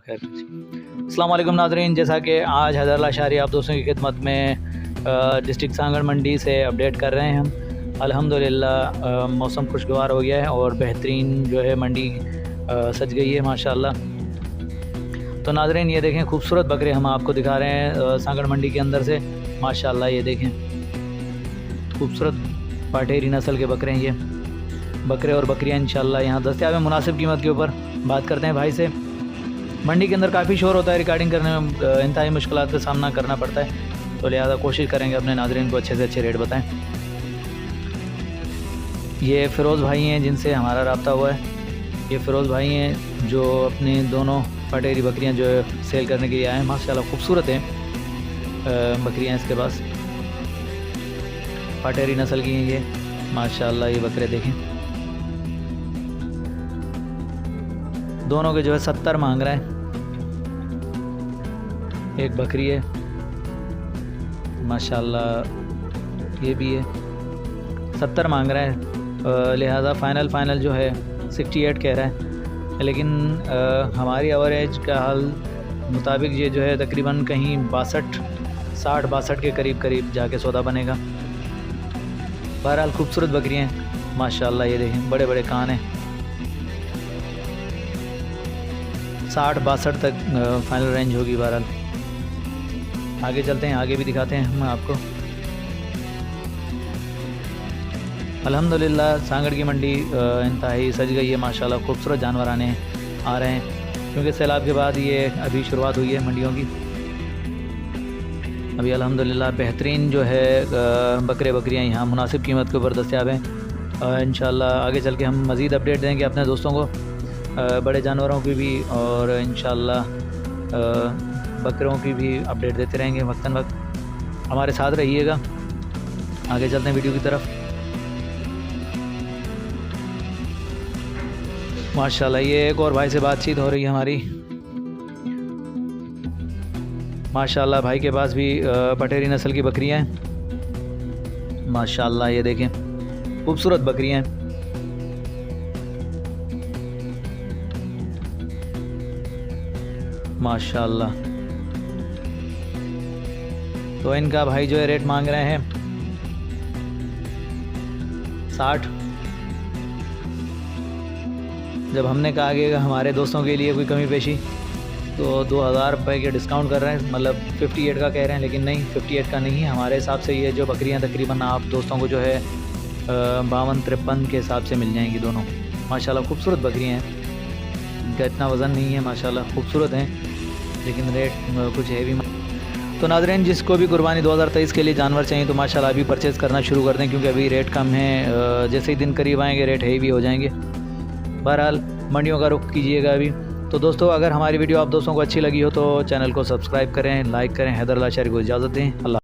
अस्सलाम वालेकुम नाज़रीन, जैसा कि आज हैदर शाहरी आप दोस्तों की खिदमत में डिस्ट्रिक्ट सांगड़ मंडी से अपडेट कर रहे हैं हम। अल्हम्दुलिल्लाह मौसम खुशगवार हो गया है और बेहतरीन जो है मंडी सज गई है माशाल्लाह। तो नाज़रीन ये देखें खूबसूरत बकरे हम आपको दिखा रहे हैं सांगड़ मंडी के अंदर से माशाल्लाह। ये देखें खूबसूरत पाटेरी नस्ल के बकरे हैं ये बकरे और बकरियां इंशाल्लाह यहाँ दस्तयाब है मुनासिब कीमत के ऊपर। बात करते हैं भाई से। मंडी के अंदर काफ़ी शोर होता है, रिकॉर्डिंग करने में इंतहाई मुश्किलात का सामना करना पड़ता है, तो लिहाजा कोशिश करेंगे अपने नाज़रीन को अच्छे से अच्छे रेट बताएं। ये फ़िरोज़ भाई हैं जिनसे हमारा रब्ता हुआ है। ये फ़िरोज़ भाई हैं जो अपनी दोनों पटेरी बकरियां जो है सेल करने के लिए आए हैं। माशाल्लाह खूबसूरत हैं बकरियां इसके पास, पटेरी नस्ल की हैं ये माशाल्लाह। ये बकरे देखें दोनों के जो है 70 मांग रहा है। एक बकरी है माशाल्लाह, ये भी है 70 मांग रहा है, लिहाजा फ़ाइनल जो है 68 कह रहा है। लेकिन हमारी एवरेज का हाल मुताबिक ये जो है तकरीबन कहीं 60-62 के करीब जाके सौदा बनेगा। बहरहाल खूबसूरत बकरियाँ हैं माशाल्लाह। ये देखें बड़े बड़े कान हैं, 60-62 तक फाइनल रेंज होगी। बहरहाल आगे चलते हैं, आगे भी दिखाते हैं हम आपको। अल्हम्दुलिल्लाह सांगड़ की मंडी इंतहाई सज गई है माशाल्लाह। खूबसूरत जानवर आ रहे हैं क्योंकि सैलाब के बाद ये अभी शुरुआत हुई है मंडियों की। अभी अल्हम्दुलिल्लाह बेहतरीन जो है बकरे बकरियां यहाँ मुनासिब कीमत के ऊपर दस्तयाब हैं। इंशाल्लाह आगे चल के हम मज़ीद अपडेट देंगे अपने दोस्तों को, बड़े जानवरों की भी और इंशाल्लाह बकरों की भी अपडेट देते रहेंगे वक्तन वक्त। हमारे साथ रहिएगा। आगे चलते हैं वीडियो की तरफ। माशाल्लाह ये एक और भाई से बातचीत हो रही है हमारी। माशाल्लाह भाई के पास भी पटेरी नस्ल की बकरियां हैं माशाल्लाह। ये देखें खूबसूरत बकरियां हैं माशाल्लाह। तो इनका भाई जो है रेट मांग रहे हैं 60। जब हमने कहा कि हमारे दोस्तों के लिए कोई कमी पेशी तो 2000 रुपये के डिस्काउंट कर रहे हैं, मतलब 58 का कह रहे हैं, लेकिन नहीं 58 का नहीं है हमारे हिसाब से। ये जो बकरियां तकरीबन आप दोस्तों को जो है 52-53 के हिसाब से मिल जाएंगी दोनों माशाल्लाह। खूबसूरत बकरियां हैं, इनका इतना वज़न नहीं है माशाल्लाह, खूबसूरत हैं लेकिन रेट कुछ हैवी। तो नाज़रीन जिसको भी कुर्बानी 2023 के लिए जानवर चाहिए तो माशाल्लाह अभी परचेज़ करना शुरू कर दें, क्योंकि अभी रेट कम है। जैसे ही दिन करीब आएंगे रेट हैवी हो जाएंगे। बहरहाल मंडियों का रुख कीजिएगा अभी। तो दोस्तों अगर हमारी वीडियो आप दोस्तों को अच्छी लगी हो तो चैनल को सब्सक्राइब करें, लाइक करें। हैदर शाहरी को इजाज़त दें। अल्लाह।